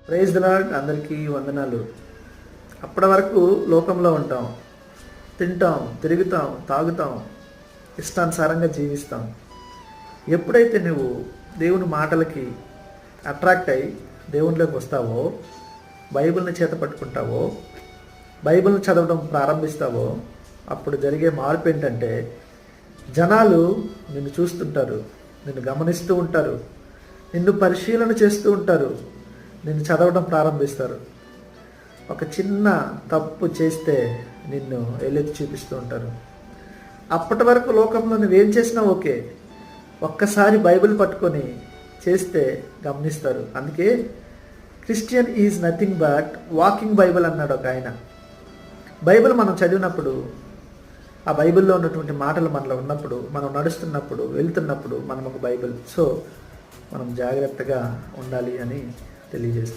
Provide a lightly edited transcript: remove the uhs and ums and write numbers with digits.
Praise the lord. అందరికీ వందనాలు. అప్పటి వరకు లోకంలో ఉంటాం, తింటాం, తిరుగుతాం, తాగుతాం, ఇష్టానుసారంగా జీవిస్తాం. ఎప్పుడైతే నువ్వు దేవుని మాటలకి అట్రాక్ట్ అయ్యి దేవునిలోకి వస్తావో, బైబిల్ని చేత పట్టుకుంటావో, బైబిల్ని చదవడం ప్రారంభిస్తావో, అప్పుడు జరిగే మార్పు ఏంటంటే జనాలు నిన్ను చూస్తుంటారు, నిన్ను గమనిస్తూ ఉంటారు, నిన్ను పరిశీలన చేస్తూ ఉంటారు, నిన్ను చదవడం ప్రారంభిస్తారు. ఒక చిన్న తప్పు చేస్తే నిన్ను ఎల్లెత్తి చూపిస్తూ ఉంటారు. అప్పటి వరకు లోకంలో నువ్వేం చేసినా ఓకే, ఒక్కసారి బైబిల్ పట్టుకొని చేస్తే గమనిస్తారు. అందుకే Christian is nothing but walking Bible అన్నాడు ఒక ఆయన. బైబిల్ మనం చదివినప్పుడు, ఆ బైబిల్లో ఉన్నటువంటి మాటలు మనలో ఉన్నప్పుడు, మనం నడుస్తున్నప్పుడు, వెళ్తున్నప్పుడు మనం ఒక బైబిల్. సో మనం జాగ్రత్తగా ఉండాలి అని తెలియజేస్తుంది.